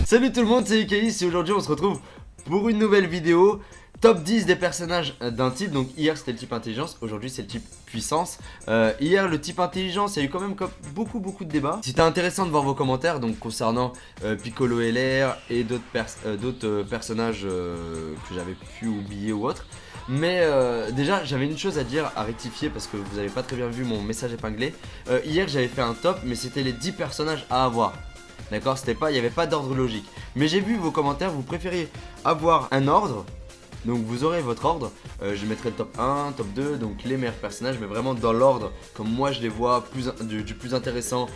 Salut tout le monde, c'est Ikaïs et aujourd'hui on se retrouve pour une nouvelle vidéo. Top 10 des personnages d'un type. Donc hier c'était le type intelligence, aujourd'hui c'est le type puissance. Hier le type intelligence, il y a eu quand même beaucoup de débats. C'était intéressant de voir vos commentaires donc concernant Piccolo LR et d'autres personnages que j'avais pu oublier ou autre. Mais déjà j'avais une chose à dire, à rectifier parce que vous avez pas très bien vu mon message épinglé. Hier j'avais fait un top mais c'était les 10 personnages à avoir. D'accord, il n'y avait pas d'ordre logique. Mais j'ai vu vos commentaires, vous préfériez avoir un ordre. Donc vous aurez votre ordre, je mettrai le top 1, top 2, donc les meilleurs personnages, mais vraiment dans l'ordre, comme moi je les vois, du plus intéressant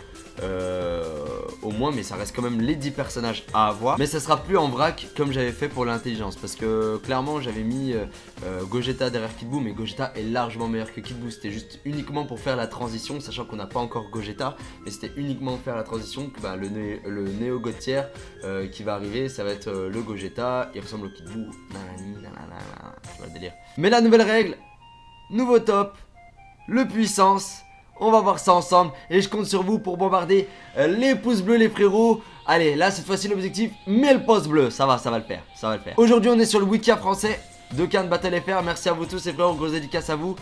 au moins, mais ça reste quand même les 10 personnages à avoir. Mais ça sera plus en vrac comme j'avais fait pour l'intelligence, parce que clairement j'avais mis Gogeta derrière Kid Buu, mais Gogeta est largement meilleur que Kid Buu, c'était juste uniquement pour faire la transition, sachant qu'on n'a pas encore Gogeta, mais c'était uniquement pour faire la transition, que bah, le Néo Gotier qui va arriver, ça va être le Gogeta, il ressemble au Kid Buu, tu vois le délire. Mais la nouvelle règle, nouveau top, le puissance, on va voir ça ensemble et je compte sur vous pour bombarder les pouces bleus les frérots. Allez, là cette fois-ci l'objectif, mets le pouce bleu, ça va le faire, Aujourd'hui on est sur le wiki français de Cannes Battle FR, merci à vous tous les frérots, grosse dédicace à vous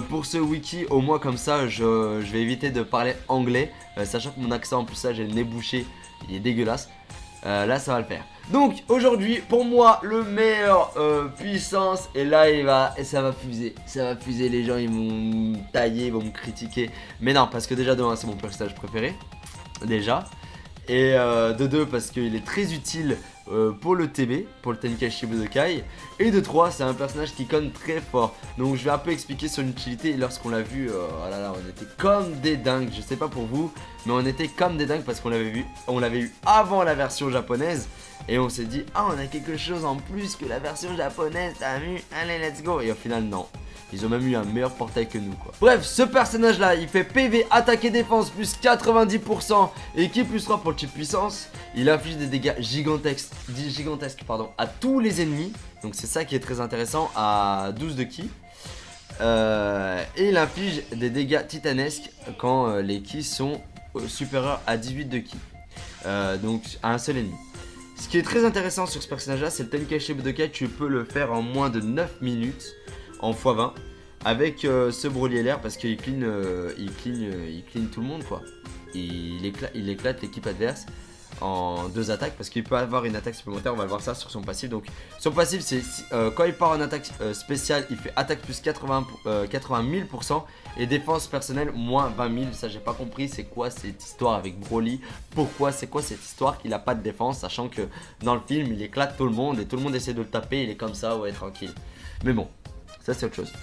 pour ce wiki, au moins comme ça je vais éviter de parler anglais, sachant que mon accent en plus là j'ai le nez bouché, il est dégueulasse. Là ça va le faire. Donc aujourd'hui pour moi le meilleur puissance. Et là ça va fuser, les gens ils vont me tailler, ils vont me critiquer. Mais non, parce que déjà de 1 c'est mon personnage préféré. Déjà. Et de 2 parce qu'il est très utile pour le TB, pour le Tenkaichi Budokai. Et de 3 c'est un personnage qui conne très fort. Donc je vais un peu expliquer son utilité. Lorsqu'on l'a vu, oh là là, on était comme des dingues. Je sais pas pour vous, mais on était comme des dingues parce qu'on l'avait eu avant la version japonaise. Et on s'est dit, ah on a quelque chose en plus que la version japonaise, t'as vu, allez let's go. Et au final non, ils ont même eu un meilleur portail que nous quoi. Bref, ce personnage là, il fait PV, attaque et défense plus 90% et qui plus 3 pour le type puissance. Il inflige des dégâts gigantesques à tous les ennemis. Donc c'est ça qui est très intéressant, à 12 de ki. Et il inflige des dégâts titanesques quand les ki sont supérieurs à 18 de ki. Donc à un seul ennemi. Ce qui est très intéressant sur ce personnage là, c'est le Tenkaichi Budokai. Tu peux le faire en moins de 9 minutes en x20 avec ce Broly LR parce qu'il clean tout le monde quoi. Il éclate l'équipe adverse en 2 attaques parce qu'il peut avoir une attaque supplémentaire. On va le voir ça sur son passif. Donc son passif c'est quand il part en attaque spéciale, il fait attaque plus 80 000% et défense personnelle moins 20 000. Ça j'ai pas compris, c'est quoi cette histoire avec Broly? Pourquoi, c'est quoi cette histoire qu'il a pas de défense, sachant que dans le film il éclate tout le monde et tout le monde essaie de le taper, il est comme ça, ouais tranquille. Mais bon, ça c'est autre chose.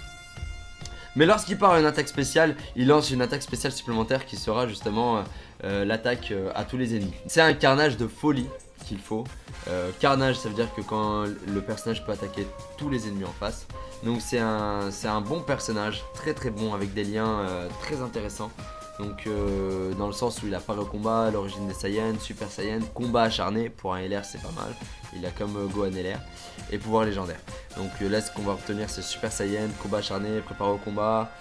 Mais lorsqu'il part à une attaque spéciale, il lance une attaque spéciale supplémentaire qui sera justement l'attaque à tous les ennemis. C'est un carnage de folie qu'il faut. Carnage, ça veut dire que quand le personnage peut attaquer tous les ennemis en face. Donc c'est un bon personnage, très bon, avec des liens très intéressants. Donc dans le sens où il a pas le combat, l'origine des Saiyans, Super Saiyan, combat acharné, pour un LR c'est pas mal. Il a comme Gohan LR et pouvoir légendaire. Donc là ce qu'on va obtenir c'est Super Saiyan, combat acharné, préparer au combat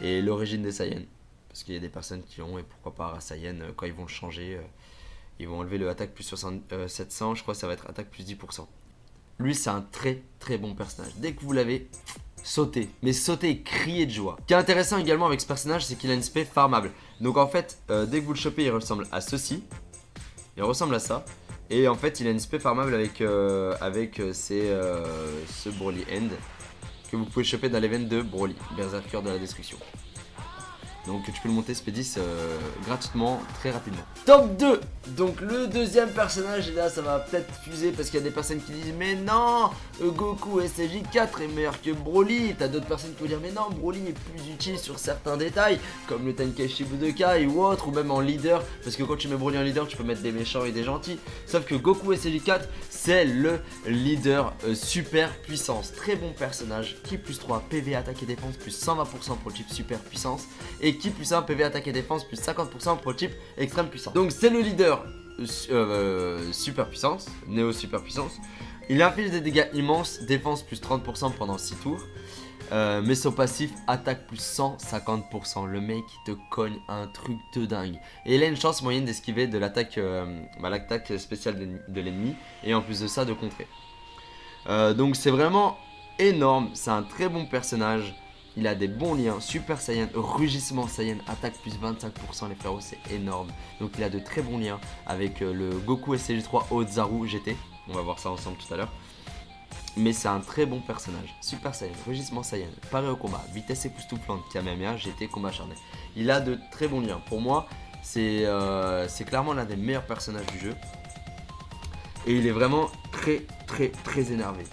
et l'origine des Saiyans. Parce qu'il y a des personnes qui ont, et pourquoi pas Saiyan quand ils vont le changer, ils vont enlever le attaque plus 700, je crois que ça va être attaque plus 10%. Lui c'est un très bon personnage. Dès que vous l'avez, sautez, mais sautez et criez de joie. Ce qui est intéressant également avec ce personnage, c'est qu'il a une spé farmable. Donc en fait, dès que vous le chopez, il ressemble à ceci. Il ressemble à ça. Et en fait, il a une spé farmable avec ce Broly End que vous pouvez choper dans l'event de Broly, Berserker de la destruction. Donc tu peux le monter Spédis gratuitement, très rapidement. Top 2. Donc le deuxième personnage, et là ça va peut-être fuser parce qu'il y a des personnes qui disent mais non, Goku SJ4 est meilleur que Broly. T'as d'autres personnes qui vont dire mais non, Broly est plus utile sur certains détails comme le Tenkaichi Budokai ou autre, ou même en leader. Parce que quand tu mets Broly en leader, tu peux mettre des méchants et des gentils. Sauf que Goku SJ4 c'est le leader super puissance. Très bon personnage, qui plus 3 PV attaque et défense plus 120% pour le type super puissance. Et qui plus 1 PV attaque et défense plus 50% pour le type extrême puissance. Donc c'est le leader super puissance, néo super puissance. Il inflige des dégâts immenses, défense plus 30% pendant 6 tours. Mais son passif attaque plus 150%. Le mec il te cogne un truc de dingue. Et il a une chance moyenne d'esquiver de l'attaque spéciale de l'ennemi. Et en plus de ça de contrer. Donc c'est vraiment énorme. C'est un très bon personnage. Il a des bons liens. Super Saiyan, Rugissement Saiyan, attaque plus 25% les frérots, c'est énorme. Donc il a de très bons liens avec le Goku SCG3 Ozaru GT. On va voir ça ensemble tout à l'heure. Mais c'est un très bon personnage. Super Saiyan, Rugissement Saiyan, paré au combat, vitesse époustouflante, Kamehameha, GT, combat acharné. Il a de très bons liens. Pour moi, c'est clairement l'un des meilleurs personnages du jeu. Et il est vraiment très énervé.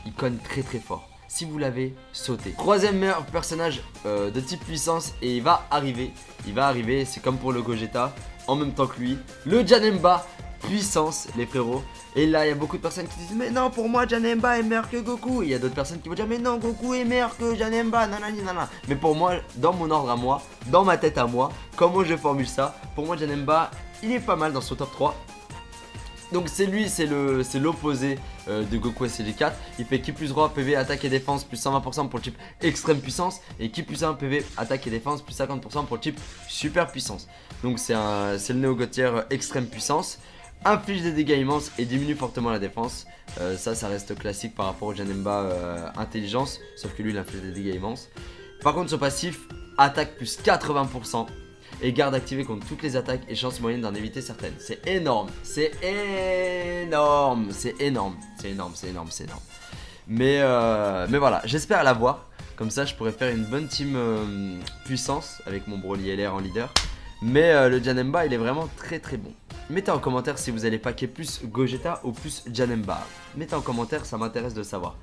Il cogne très fort. Si vous l'avez, sautez. Troisième meilleur personnage de type puissance. Et il va arriver. C'est comme pour le Gogeta. En même temps que lui. Le Janemba. Puissance, les frérots. Et là, il y a beaucoup de personnes qui disent mais non, pour moi, Janemba est meilleur que Goku. Il y a d'autres personnes qui vont dire mais non, Goku est meilleur que Janemba. Nanana. Mais pour moi, dans mon ordre à moi, dans ma tête à moi, comment je formule ça, pour moi, Janemba, il est pas mal dans son top 3. Donc c'est lui, c'est l'opposé de Goku SCG4. Il fait ki plus 3 PV, attaque et défense plus 120% pour le type extrême puissance. Et ki plus 1 PV, attaque et défense plus 50% pour le type super puissance. Donc c'est le néo-gotier extrême puissance. Inflige des dégâts immenses et diminue fortement la défense. Ça reste classique par rapport au Janemba intelligence. Sauf que lui il inflige des dégâts immenses. Par contre son passif, attaque plus 80%. Et garde activée contre toutes les attaques et chance moyenne d'en éviter certaines. C'est énorme. Mais voilà, j'espère l'avoir. Comme ça je pourrais faire une bonne team puissance avec mon Broly LR en leader. Mais le Janemba il est vraiment très bon. Mettez en commentaire si vous allez packer plus Gogeta ou plus Janemba. Mettez en commentaire, ça m'intéresse de savoir.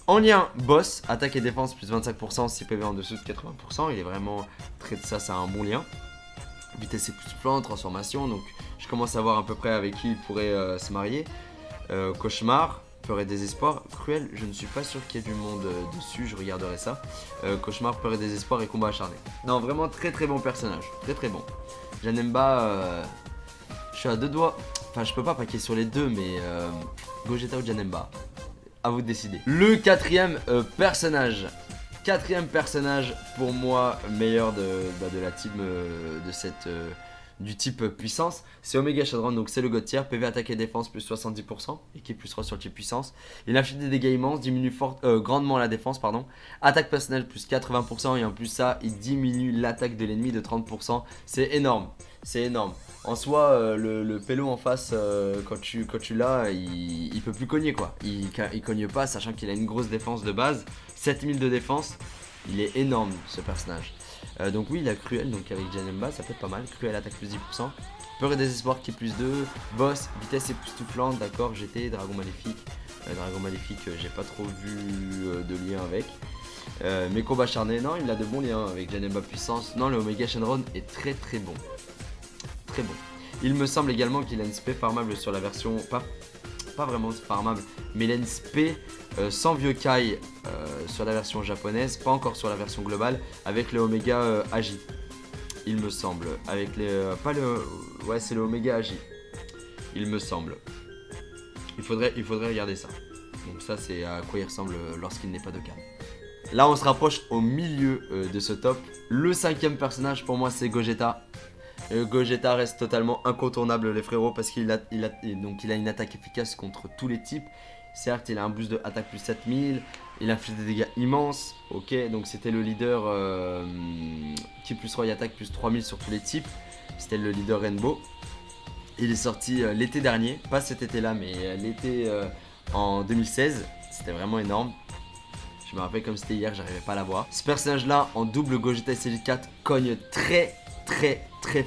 En lien, boss, attaque et défense plus 25%, 6 PV en dessous de 80%. Il est vraiment très de ça, c'est un bon lien. Vitesse époustouflante, transformation. Donc je commence à voir à peu près avec qui il pourrait se marier. Cauchemar, peur et désespoir. Cruel, je ne suis pas sûr qu'il y ait du monde dessus, je regarderai ça. Cauchemar, peur et désespoir et combat acharné. Non, vraiment très bon personnage, très bon. Janemba, je suis à deux doigts. Enfin, je peux pas packer sur les deux, mais Gogeta ou Janemba. À vous de décider. Le quatrième personnage. Quatrième personnage pour moi meilleur de la team du type puissance. C'est Omega Shenron, donc c'est le god tier. PV attaque et défense plus 70%. Équipe plus 3 sur le type puissance. Il inflige des dégâts immenses, diminue grandement la défense, pardon. Attaque personnelle plus 80% et en plus ça, il diminue l'attaque de l'ennemi de 30%. C'est énorme. C'est énorme. En soi, le pélo en face, quand tu l'as, il peut plus cogner quoi. Il cogne pas, sachant qu'il a une grosse défense de base. 7000 de défense. Il est énorme ce personnage. Donc oui, il a Cruel, donc avec Janemba, ça peut être pas mal. Cruel attaque plus 10%. Peur et désespoir qui est plus 2. Boss, vitesse époustouflante, d'accord, GT, Dragon Maléfique. Dragon Maléfique, j'ai pas trop vu de lien avec. Mais combat acharné, non, il a de bons liens avec Janemba puissance. Non, le Omega Shenron est très bon. Très bon. Il me semble également qu'il a une spé farmable sur la version, pas vraiment farmable, mais il a une spé sans vieux Kai sur la version japonaise, pas encore sur la version globale, avec le Omega Agi. Il me semble, avec les, ouais c'est le Omega Agi. Il me semble. Il faudrait regarder ça. Donc ça c'est à quoi il ressemble lorsqu'il n'est pas de Kai. Là on se rapproche au milieu de ce top. Le cinquième personnage pour moi c'est Gogeta. Gogeta reste totalement incontournable les frérots parce qu'il a une attaque efficace contre tous les types. Certes il a un boost de attaque plus 7000, il a fait des dégâts immenses. Ok, donc c'était le leader qui plus 3 attaque plus 3000 sur tous les types. C'était le leader Rainbow. Il est sorti l'été dernier, pas cet été là mais l'été en 2016. C'était vraiment énorme. Je me rappelle comme c'était hier, j'arrivais pas à l'avoir. Ce personnage là en double Gogeta SCG4 cogne très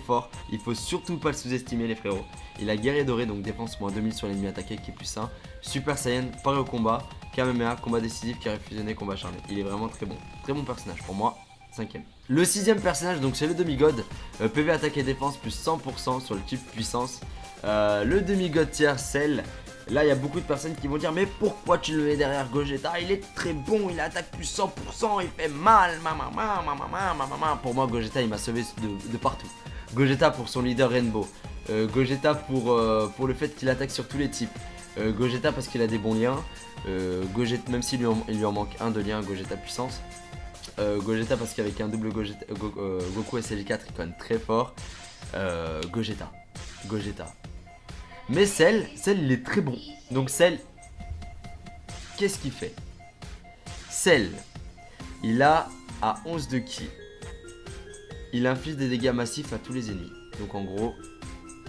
fort. Il faut surtout pas le sous-estimer les frérots. Il a guerrier doré, donc défense moins 2000 sur l'ennemi attaqué qui est plus 1. Super Saiyan, paré au combat. Kamehameha, combat décisif, carré fusionné, combat acharné. Il est vraiment très bon. Très bon personnage pour moi. Cinquième. Le sixième personnage, donc c'est le demi-god. PV attaque et défense plus 100% sur le type puissance. Le demi-god tier Cell. Là il y a beaucoup de personnes qui vont dire mais pourquoi tu le mets derrière Gogeta? Il est très bon, il attaque plus 100%, il fait mal, Pour moi Gogeta il m'a sauvé de partout. Gogeta pour son leader Rainbow, Gogeta pour le fait qu'il attaque sur tous les types, Gogeta parce qu'il a des bons liens. Gogeta, même s'il il lui en manque un de lien, Gogeta puissance. Gogeta parce qu'avec un double Gogeta, Goku SLJ4 il est quand même très fort. Gogeta. Mais Cell il est très bon. Donc Cell, qu'est-ce qu'il fait? Cell, il a à 11 de ki. Il inflige des dégâts massifs à tous les ennemis. Donc en gros,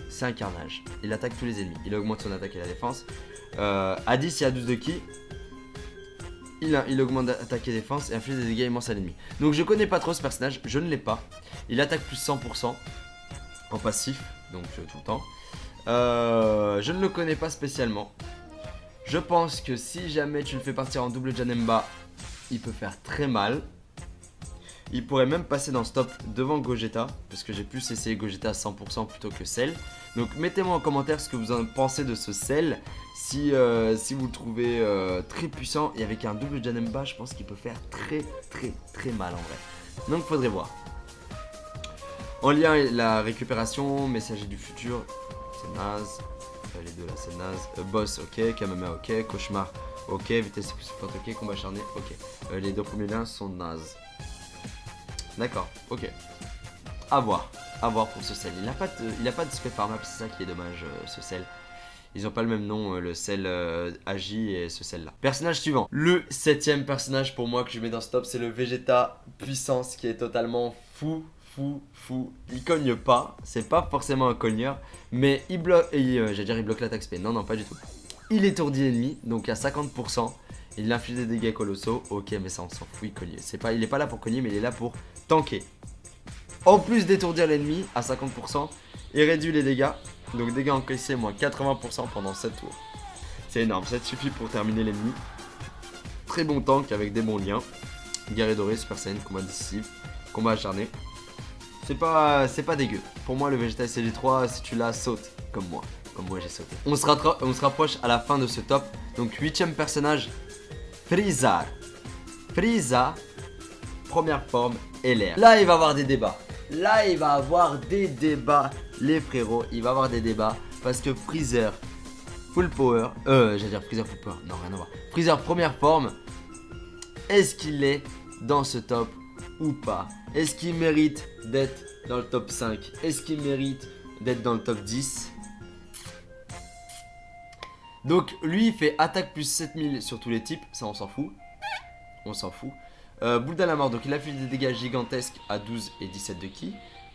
c'est un carnage. Il attaque tous les ennemis. Il augmente son attaque et la défense. À 10, il a 12 de ki. Il augmente attaque et défense et inflige des dégâts immenses à l'ennemi. Donc je connais pas trop ce personnage, je ne l'ai pas. Il attaque plus 100% en passif, donc tout le temps. Je ne le connais pas spécialement. Je pense que si jamais tu le fais partir en double Janemba, il peut faire très mal. Il pourrait même passer dans ce top devant Gogeta, parce que j'ai plus essayé Gogeta à 100% plutôt que Cell. Donc mettez-moi en commentaire ce que vous en pensez de ce Cell. Si vous le trouvez très puissant et avec un double Janemba, je pense qu'il peut faire très mal en vrai. Donc faudrait voir. En lien, la récupération, messager du futur, c'est naze. Les deux là c'est naze. Boss ok, Kamame ok, cauchemar ok, vitesse plus forte ok, combat acharné ok. Les deux premiers liens sont nazes. D'accord, ok. À voir pour ce Cell. Il a pas de spé farmable, c'est ça qui est dommage, ce Cell. Ils ont pas le même nom, le Cell Agi et ce Cell là. Personnage suivant. Le 7ème personnage pour moi que je mets dans ce top, c'est le Vegeta puissance qui est totalement fou. Il cogne pas, c'est pas forcément un cogneur, mais il bloque, il bloque l'attaque spé. Non, pas du tout. Il étourdit l'ennemi, donc à 50%. Il inflige des dégâts colossaux. Ok, mais ça on s'en fout, il cogne. Il est pas là pour cogner, mais il est là pour tanker. En plus d'étourdir l'ennemi à 50%, il réduit les dégâts. Donc dégâts encaissés moins 80% pendant 7 tours. C'est énorme, ça suffit pour terminer l'ennemi. Très bon tank avec des bons liens. Guerrier doré, Super Saiyan, combat décisif, combat acharné. C'est pas dégueu. Pour moi le Vegeta SLJ3, si tu l'as, saute comme moi j'ai sauté. On se rapproche à la fin de ce top. Donc 8ème personnage, Frieza, première forme, LR. Là il va avoir des débats. Les frérots. Il va avoir des débats. Parce que Freezer full power. J'allais dire Freezer full power. Non, rien à voir. Freezer première forme. Est-ce qu'il est dans ce top ou pas? Est-ce qu'il mérite d'être dans le top 5? Est-ce qu'il mérite d'être dans le top 10? Donc lui il fait attaque plus 7000 sur tous les types. Ça on s'en fout. Boule à la mort, donc il afflige des dégâts gigantesques à 12 et 17 de ki.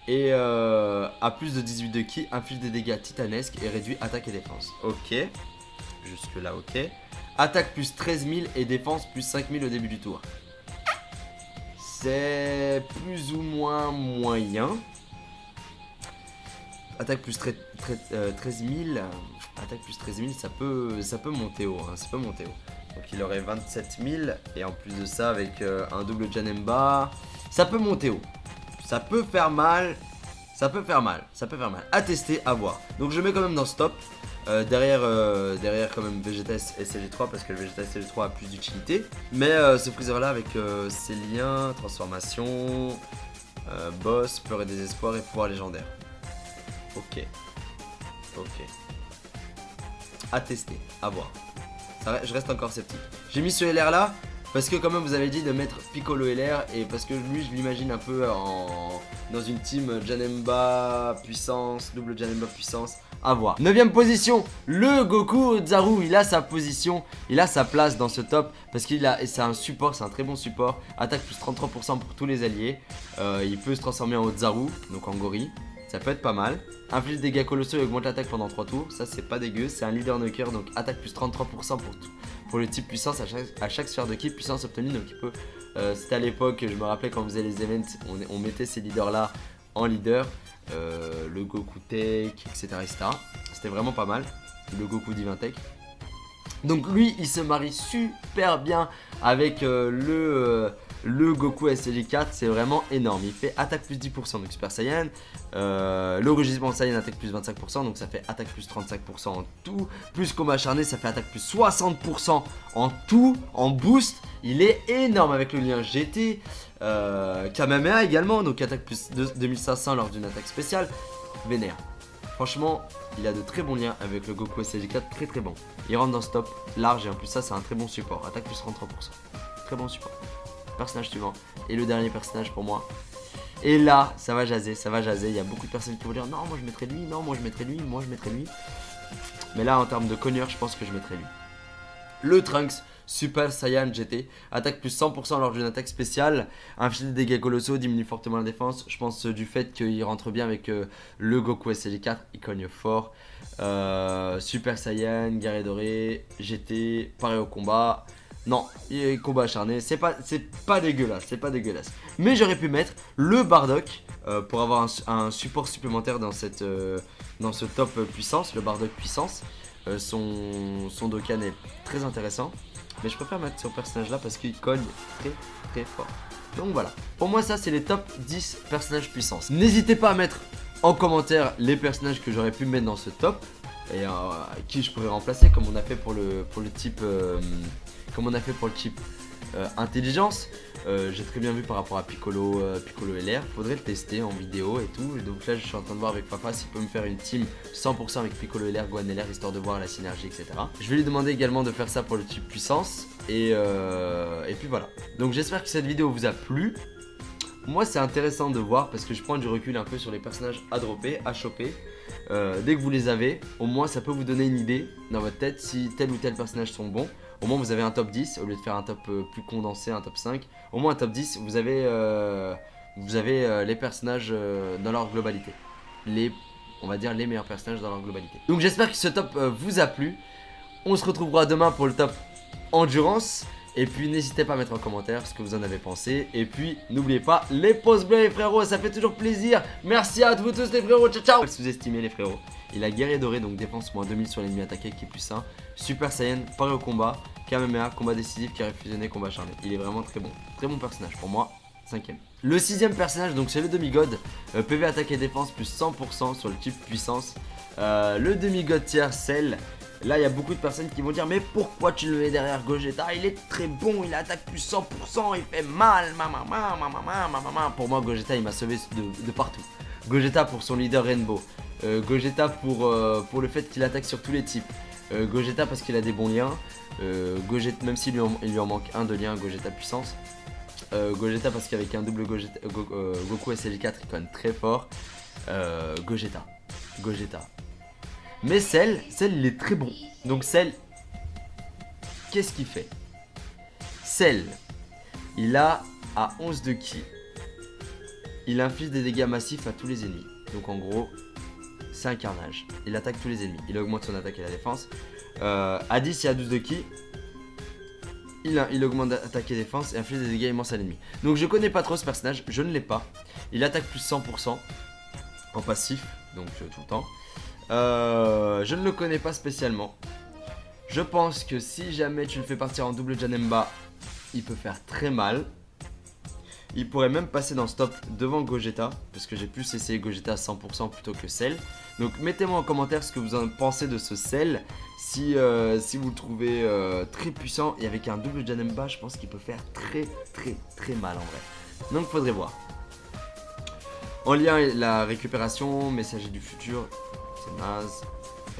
Et à plus de 18 de ki, inflige des dégâts titanesques et réduit attaque et défense. Ok, jusque là ok. Attaque plus 13 000 et défense plus 5000 au début du tour. C'est plus ou moins moyen. Attaque plus 13 000. Attaque plus 13 000, ça peut monter haut. Ça peut monter haut. Donc il aurait 27 000. Et en plus de ça, avec un double Janemba, ça peut monter haut. Ça peut faire mal. À tester, à voir. Donc je mets quand même dans ce top. Derrière quand même Vegeta SLJ3 parce que le Vegeta SLJ3 a plus d'utilité. Mais ce Freezer là avec ses liens, transformation, boss, peur et désespoir et pouvoir légendaire. Ok. À tester, à voir. Je reste encore sceptique. J'ai mis ce LR là parce que quand même vous avez dit de mettre Piccolo LR et parce que lui je l'imagine un peu dans une team Janemba puissance, double Janemba puissance. À voir. 9ème position, le Goku Zaru. Il a sa position, il a sa place dans ce top parce c'est un support, c'est un très bon support. Attaque plus 33% pour tous les alliés. Il peut se transformer en Zaru, donc en gorille. Ça peut être pas mal. Inflige des dégâts colossaux et augmente l'attaque pendant 3 tours. Ça c'est pas dégueu. C'est un leader knocker, donc attaque plus 33% pour le type puissance à chaque sphère de ki, puissance obtenue. Donc il peut. C'était à l'époque, je me rappelais quand on faisait les events, on mettait ces leaders là en leader. Le Goku Tech, etc. C'était vraiment pas mal. Le Goku Divin Tech. Donc lui il se marie super bien avec le Goku SLJ4, c'est vraiment énorme. Il fait attaque plus 10% donc Super Saiyan, le rugissement Saiyan attaque plus 25% donc ça fait attaque plus 35% en tout, plus combat acharné ça fait attaque plus 60% en tout, en boost. Il est énorme avec le lien GT, Kamehameha également, donc attaque plus 2500 lors d'une attaque spéciale. Vénère, Franchement, il a de très bons liens avec le Goku SLG4, très très bon. Il rentre dans ce top large et en plus ça c'est un très bon support. Attaque plus 33%. Très bon support. Personnage suivant. Et le dernier personnage pour moi. Et là, ça va jaser, ça va jaser. Il y a beaucoup de personnes qui vont dire non, moi je mettrais lui, non, moi je mettrais lui, moi je mettrais lui. Mais là, en termes de cogneur, je pense que je mettrais lui. Le Trunks Super Saiyan GT. Attaque plus 100% lors d'une attaque spéciale. Inflige des dégâts colossaux, diminue fortement la défense. Je pense du fait qu'il rentre bien avec le Goku SLG4. Il cogne fort. Super Saiyan, guerrier doré, GT, pareil au combat. Non, combat acharné, c'est pas dégueulasse, c'est pas dégueulasse. Mais j'aurais pu mettre le Bardock pour avoir un support supplémentaire dans ce top puissance, le Bardock puissance. Son Dokkan est très intéressant. Mais je préfère mettre ce personnage là parce qu'il cogne très très fort. Donc voilà, pour moi ça c'est les top 10 personnages puissance. N'hésitez pas à mettre en commentaire les personnages que j'aurais pu mettre dans ce top. Et qui je pourrais remplacer comme on a fait pour le type intelligence. J'ai très bien vu par rapport à Piccolo LR. Faudrait le tester en vidéo et tout. Et donc là je suis en train de voir avec Fafa s'il peut me faire une team 100% avec Piccolo LR, Gohan LR, histoire de voir la synergie, etc. Je vais lui demander également de faire ça pour le type puissance. Et puis voilà. Donc j'espère que cette vidéo vous a plu. Moi c'est intéressant de voir parce que je prends du recul un peu sur les personnages à dropper, à choper. Dès que vous les avez, au moins ça peut vous donner une idée dans votre tête si tel ou tel personnage sont bons. Au moins vous avez un top 10 au lieu de faire un top plus condensé, un top 5. Au moins un top 10, vous avez les personnages dans leur globalité. On va dire les meilleurs personnages dans leur globalité. Donc j'espère que ce top vous a plu. On se retrouvera demain pour le top endurance. Et puis n'hésitez pas à mettre en commentaire ce que vous en avez pensé. Et puis n'oubliez pas les pouces bleus les frérots, ça fait toujours plaisir. Merci à vous tous les frérots, ciao ciao. Sous-estimé les frérots. Il a guerrier doré, donc défense moins 2000 sur l'ennemi attaqué qui est plus 1. Super Saiyan, pareil au combat. Kamehameha, combat décisif, carré fusionné, combat acharné. Il est vraiment très bon. Très bon personnage pour moi, 5ème. Le 6ème personnage, donc c'est le demi-god. PV attaque et défense plus 100% sur le type puissance. Le demi-god tiers Cell. Là il y a beaucoup de personnes qui vont dire mais pourquoi tu le mets derrière Gogeta? Il est très bon, il attaque plus 100%, il fait mal, Pour moi Gogeta il m'a sauvé de partout. Gogeta pour son leader Rainbow. Gogeta pour le fait qu'il attaque sur tous les types. Gogeta parce qu'il a des bons liens. Gogeta, même s'il lui en manque un de lien, Gogeta puissance. Gogeta parce qu'avec un double Gogeta, Goku SLG4 il cogne très fort. Gogeta. Mais Cell il est très bon. Donc Cell, qu'est-ce qu'il fait? Cell, il a à 11 de ki. Il inflige des dégâts massifs à tous les ennemis. Donc en gros, c'est un carnage. Il attaque tous les ennemis. Il augmente son attaque et la défense. À 10 et à 12 de ki, il augmente attaque et défense et inflige des dégâts immenses à l'ennemi. Donc je connais pas trop ce personnage, je ne l'ai pas. Il attaque plus 100% en passif, donc tout le temps. Je ne le connais pas spécialement. Je pense que si jamais tu le fais partir en double Janemba, il peut faire très mal. Il pourrait même passer dans ce top devant Gogeta, parce que j'ai plus essayé Gogeta à 100% plutôt que Cell. Donc mettez-moi en commentaire ce que vous en pensez de ce Cell. Si vous le trouvez très puissant et avec un double Janemba, je pense qu'il peut faire très mal en vrai. Donc faudrait voir. En lien, la récupération, messager du futur, c'est naze.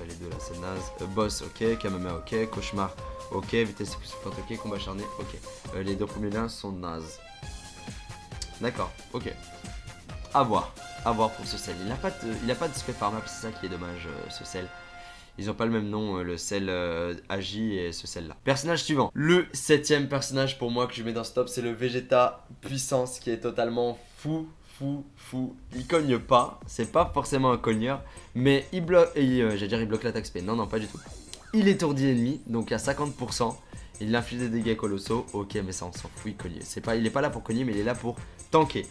Les deux là, c'est naze. Boss, ok. Kamehameha, ok. Cauchemar, ok. Vitesse plus forte, ok. Combat acharné, ok. Les deux premiers liens sont nazes. D'accord, ok. À voir pour ce Cell. Il a pas de spé farmable, c'est ça qui est dommage, ce Cell. Ils ont pas le même nom, le Cell Agi et ce Cell là. Personnage suivant. Le 7ème personnage pour moi que je mets dans ce top, c'est le Vegeta puissance qui est totalement fou. Il cogne pas, c'est pas forcément un cogneur, mais il bloque, j'allais dire il bloque l'attaque spé, non pas du tout. Il étourdit l'ennemi, donc à 50%, il inflige des dégâts colossaux, ok mais ça on s'en fout, il cogne. Il est pas là pour cogner mais il est là pour tanker.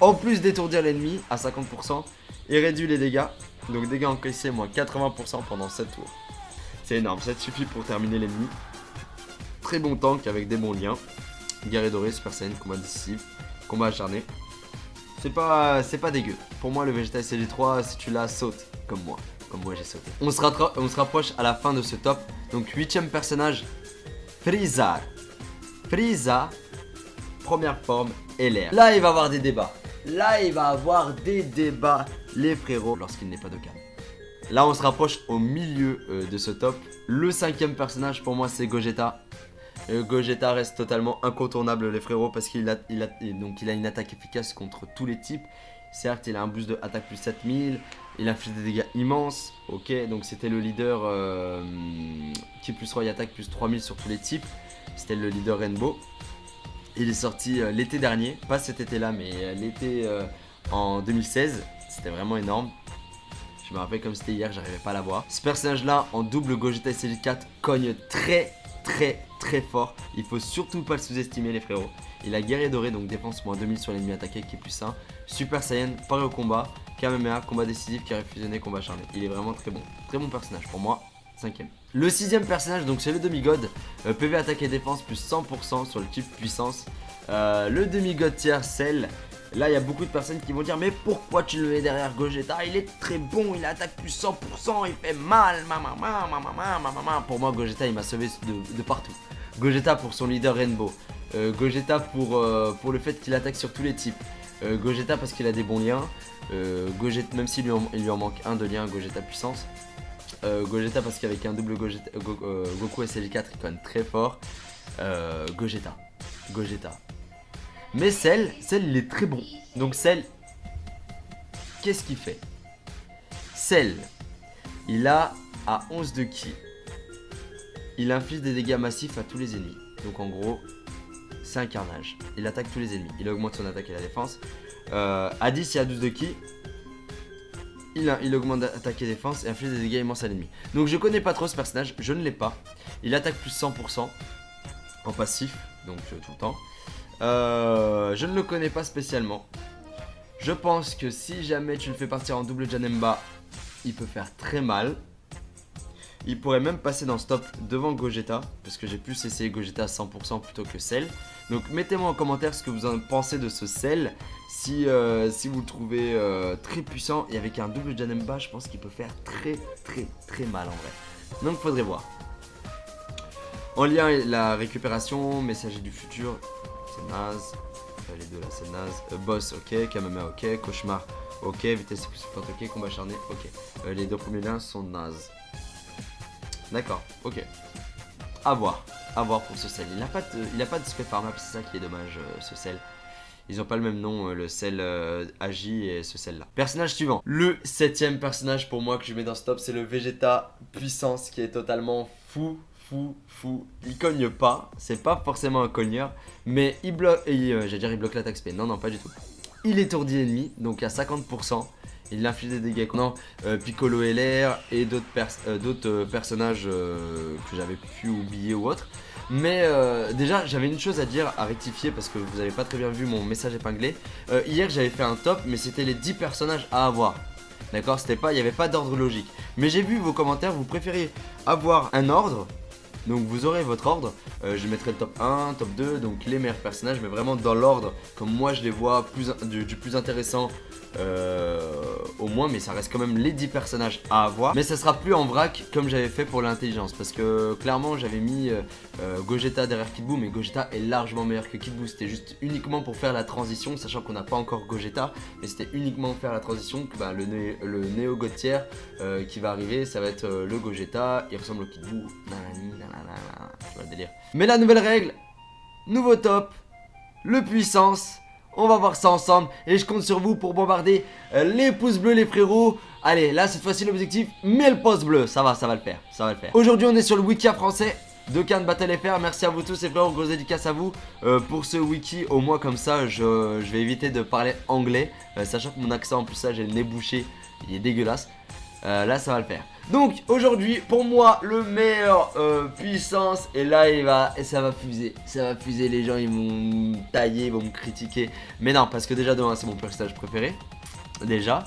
En plus d'étourdir l'ennemi à 50%, il réduit les dégâts, donc dégâts encaissés moins 80% pendant 7 tours. C'est énorme, ça suffit pour terminer l'ennemi. Très bon tank avec des bons liens. Guerrier doré, Super Saiyan, combat décisif, combat acharné. C'est pas dégueu. Pour moi, le Vegeta SLG3, si tu l'as, saute. Comme moi j'ai sauté. On se rapproche à la fin de ce top. Donc 8ème personnage, Frieza. Frieza, première forme, LR. Là, il va y avoir des débats. Là il va avoir des débats les frérots lorsqu'il n'est pas de calme. Là on se rapproche au milieu de ce top. Le 5e personnage pour moi c'est Gogeta. Gogeta reste totalement incontournable les frérots parce qu'il a une attaque efficace contre tous les types. Certes il a un boost de attaque plus 7000, il a fait des dégâts immenses. Ok, donc c'était le leader qui plus 3 attaque plus 3000 sur tous les types. C'était le leader Rainbow. Il est sorti l'été dernier, pas cet été là mais l'été en 2016. C'était vraiment énorme. Je me rappelle comme c'était hier, j'arrivais pas à l'avoir. Ce personnage là en double Gogeta SLJ4 cogne très fort. Il faut surtout pas le sous-estimer les frérots. Il a guerrier doré donc défense moins 2000 sur l'ennemi attaqué qui est plus 1. Super Saiyan, paré au combat. Kamehameha, combat décisif, carré fusionné, combat acharné. Il est vraiment très bon. Très bon personnage pour moi. 5ème. Le 6ème personnage donc c'est le demi-god. PV attaque et défense plus 100% sur le type puissance. Le demi-god tiers Cell. Là il y a beaucoup de personnes qui vont dire mais pourquoi tu le mets derrière Gogeta? Il est très bon, il attaque plus 100%, il fait mal, Pour moi Gogeta il m'a sauvé de partout. Gogeta pour son leader Rainbow. Gogeta pour le fait qu'il attaque sur tous les types. Gogeta parce qu'il a des bons liens. Gogeta, même s'il lui en manque un de lien, Gogeta puissance. Gogeta parce qu'avec un double Gogeta, Goku SLJ4 il conne très fort. Gogeta. Mais Cell il est très bon. Donc Cell, qu'est-ce qu'il fait? Cell, il a à 11 de ki. Il inflige des dégâts massifs à tous les ennemis. Donc en gros, c'est un carnage. Il attaque tous les ennemis. Il augmente son attaque et la défense. À 10 et à 12 de ki. Il augmente l'attaque et défense et inflige des dégâts immenses à l'ennemi. Donc je connais pas trop ce personnage, je ne l'ai pas. Il attaque plus 100% en passif, donc tout le temps. Je ne le connais pas spécialement. Je pense que si jamais tu le fais partir en double Janemba, il peut faire très mal. Il pourrait même passer dans ce top devant Gogeta, parce que j'ai plus essayé Gogeta à 100% plutôt que Cell. Donc mettez-moi en commentaire ce que vous en pensez de ce Cell. Si vous le trouvez très puissant et avec un double Janemba, je pense qu'il peut faire très mal en vrai. Donc faudrait voir. En lien la récupération, messager du futur, c'est naze. Les deux là c'est naze. Boss ok, Kamehameha ok, cauchemar ok, vitesse plus forte ok, combat acharné ok. Les deux premiers liens sont nazes. D'accord, ok. À voir pour ce Cell. Il a pas de spé farmap, c'est ça qui est dommage ce Cell. Ils ont pas le même nom, le Cell Agi et ce Cell là. Personnage suivant. Le 7ème personnage pour moi que je mets dans ce top, c'est le Vegeta puissance qui est totalement fou. Il cogne pas, c'est pas forcément un cogneur, mais il bloque, j'allais dire il bloque l'attaque spé, non pas du tout. Il étourdit l'ennemi, donc à 50%. Il inflige des dégâts contre Piccolo LR et d'autres personnages que j'avais pu oublier ou autre. Mais déjà j'avais une chose à dire, à rectifier parce que vous avez pas très bien vu mon message épinglé. Hier j'avais fait un top mais c'était les 10 personnages à avoir. D'accord, il n'y avait pas d'ordre logique. Mais j'ai vu vos commentaires, vous préférez avoir un ordre. Donc vous aurez votre ordre, je mettrai le top 1, top 2, donc les meilleurs personnages, mais vraiment dans l'ordre, comme moi je les vois du plus intéressant au moins, mais ça reste quand même les 10 personnages à avoir. Mais ça sera plus en vrac comme j'avais fait pour l'intelligence, parce que clairement j'avais mis Gogeta derrière Kid Buu, mais Gogeta est largement meilleur que Kid Buu. C'était juste uniquement pour faire la transition, sachant qu'on n'a pas encore Gogeta, mais c'était uniquement pour faire la transition que le Néo God tier qui va arriver, ça va être le Gogeta, il ressemble au Kid Buu, tu vois le délire. Mais la nouvelle règle, nouveau top, le puissance. On va voir ça ensemble et je compte sur vous pour bombarder les pouces bleus les frérots. Allez, là cette fois-ci l'objectif, mais le pouce bleu, ça va le faire, Aujourd'hui on est sur le wiki français de Cannes Battle FR. Merci à vous tous les frérots, grosse dédicace à vous pour ce wiki. Au moins comme ça je vais éviter de parler anglais, sachant que mon accent en plus ça j'ai le nez bouché, il est dégueulasse. Là ça va le faire. Donc aujourd'hui pour moi le meilleur puissance. Et là ça va fuser. Les gens ils vont me tailler, ils vont me critiquer. Mais non, parce que déjà de 1 c'est mon personnage préféré. Déjà.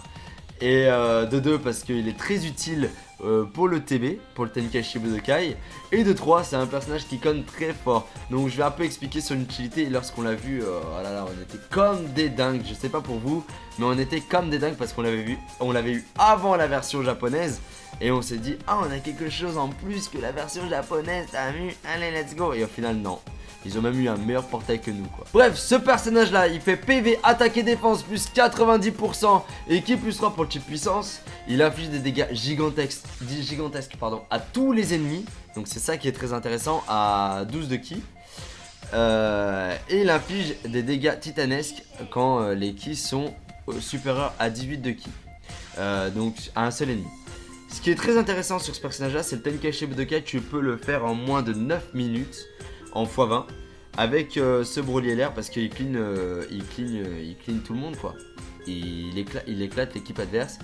Et de 2 parce qu'il est très utile pour le TB, pour le Tenkaichi Budokai. Et de 3, c'est un personnage qui conne très fort. Donc je vais un peu expliquer son utilité. Et lorsqu'on l'a vu, oh là là, on était comme des dingues. Je sais pas pour vous, mais on était comme des dingues parce qu'on l'avait vu, on l'avait eu avant la version japonaise. Et on s'est dit, ah, on a quelque chose en plus que la version japonaise, t'as vu? Allez, let's go. Et au final, non. Ils ont même eu un meilleur portail que nous, quoi. Bref, ce personnage là, il fait PV, attaque et défense plus 90% et qui plus 3 pour le type puissance. Il inflige des dégâts gigantesques pardon, à tous les ennemis. Donc c'est ça qui est très intéressant, à 12 de ki. Et il inflige des dégâts titanesques quand les ki sont supérieurs à 18 de ki. Donc à un seul ennemi. Ce qui est très intéressant sur ce personnage là, c'est le Tenkaichi Budokai. Tu peux le faire en moins de 9 minutes. En x20 avec ce Broly LR parce qu'il clean tout le monde, quoi. Il éclate l'équipe adverse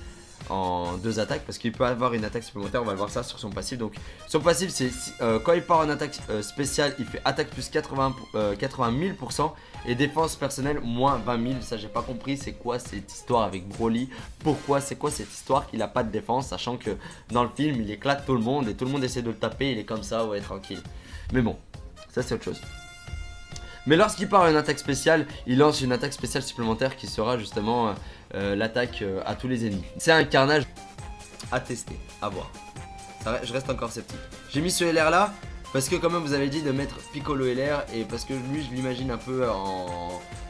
en 2 attaques parce qu'il peut avoir une attaque supplémentaire. On va voir ça sur son passif. Donc son passif, c'est quand il part en attaque spéciale, il fait attaque plus 80 000% et défense personnelle moins 20 000. Ça, j'ai pas compris, c'est quoi cette histoire avec Broly? Pourquoi? C'est quoi cette histoire qu'il a pas de défense, sachant que dans le film il éclate tout le monde et tout le monde essaie de le taper. Il est comme ça, ouais, tranquille. Mais bon, ça c'est autre chose. Mais lorsqu'il part une attaque spéciale, il lance une attaque spéciale supplémentaire qui sera justement l'attaque à tous les ennemis. C'est un carnage à tester, à voir. Je reste encore sceptique. J'ai mis ce LR là parce que quand même vous avez dit de mettre Piccolo LR et parce que lui je l'imagine un peu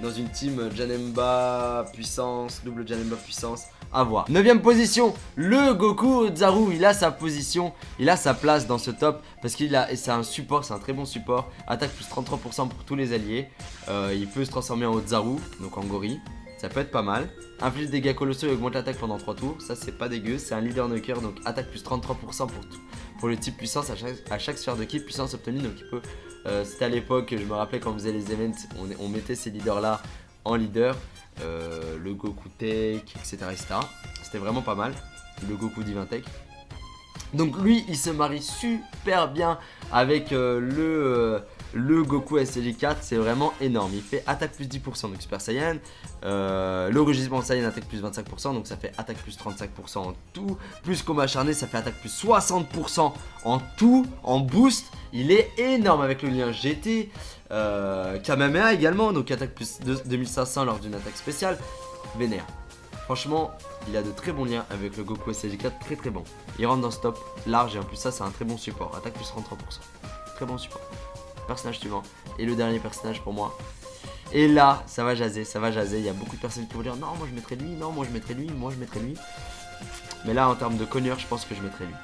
dans une team Janemba puissance, double Janemba puissance. À voir. 9ème position, le Goku Zaru. Il a sa position, il a sa place dans ce top parce qu'il a, et c'est un support, c'est un très bon support. Attaque plus 33% pour tous les alliés. Il peut se transformer en Zaru, donc en gorille. Ça peut être pas mal. Inflige des dégâts colossaux et augmente l'attaque pendant 3 tours. Ça c'est pas dégueu. C'est un leader knocker, donc attaque plus 33% pour le type puissance à chaque sphère de ki. Puissance obtenue, donc il peut. C'était à l'époque, je me rappelais quand on faisait les events, on mettait ces leaders là en leader. Le Goku Tech, etc. C'était vraiment pas mal. Le Goku Divin Tech. Donc lui, il se marie super bien avec le Goku SLJ4. C'est vraiment énorme. Il fait attaque plus 10%, donc Super Saiyan. Le rugissement Saiyan attaque plus 25%, donc ça fait attaque plus 35% en tout. Plus combat acharné, ça fait attaque plus 60% en tout, en boost. Il est énorme avec le lien GT. Kamehameha également, donc attaque plus 2500 lors d'une attaque spéciale. Vénère. Franchement, il a de très bons liens avec le Goku SLJ4, très très bon. Il rentre dans ce top large et en plus ça c'est un très bon support. Attaque plus 33%. Très bon support. Personnage suivant. Et le dernier personnage pour moi. Et là, ça va jaser, ça va jaser. Il y a beaucoup de personnes qui vont dire non, moi je mettrais lui, non, moi je mettrais lui, moi je mettrais lui. Mais là, en termes de cogneur, je pense que je mettrais lui.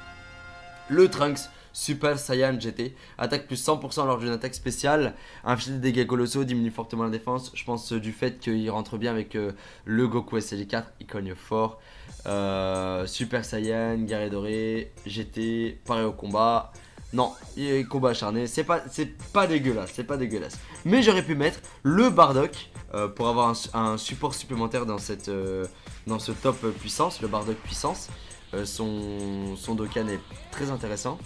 Le Trunks Super Saiyan GT. Attaque plus 100% lors d'une attaque spéciale. Inflige des dégâts colossaux, diminue fortement la défense. Je pense du fait qu'il rentre bien avec le Goku SLJ4. Il cogne fort. Super Saiyan, guerrier doré, GT, pareil au combat. Non, combat acharné, c'est pas dégueulasse, c'est pas dégueulasse. Mais j'aurais pu mettre le Bardock pour avoir un support supplémentaire dans ce top puissance, le Bardock puissance. Son Dokkan est très intéressant.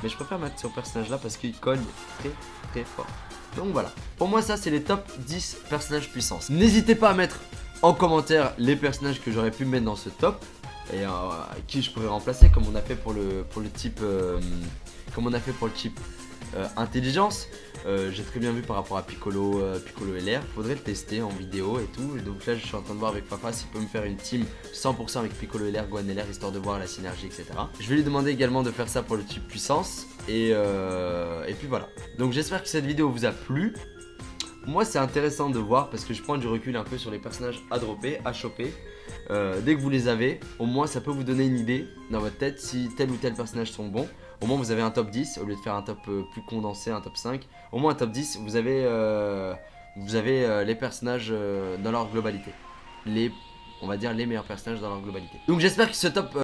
Mais je préfère mettre ce personnage là parce qu'il cogne très très fort. Donc voilà, pour moi ça c'est les top 10 personnages puissance. N'hésitez pas à mettre en commentaire les personnages que j'aurais pu mettre dans ce top. Et qui je pourrais remplacer comme on a fait pour le type intelligence. J'ai très bien vu par rapport à Piccolo LR. Faudrait le tester en vidéo et tout. Et donc là je suis en train de voir avec Fafa s'il peut me faire une team 100% avec Piccolo LR, Gohan LR, histoire de voir la synergie, etc. Je vais lui demander également de faire ça pour le type puissance. Et puis voilà. Donc j'espère que cette vidéo vous a plu. Moi c'est intéressant de voir parce que je prends du recul un peu sur les personnages à dropper, à choper. Dès que vous les avez, au moins ça peut vous donner une idée dans votre tête si tel ou tel personnage sont bons. Au moins vous avez un top 10 au lieu de faire un top plus condensé, un top 5. Au moins un top 10, vous avez les personnages dans leur globalité. On va dire les meilleurs personnages dans leur globalité. Donc j'espère que ce top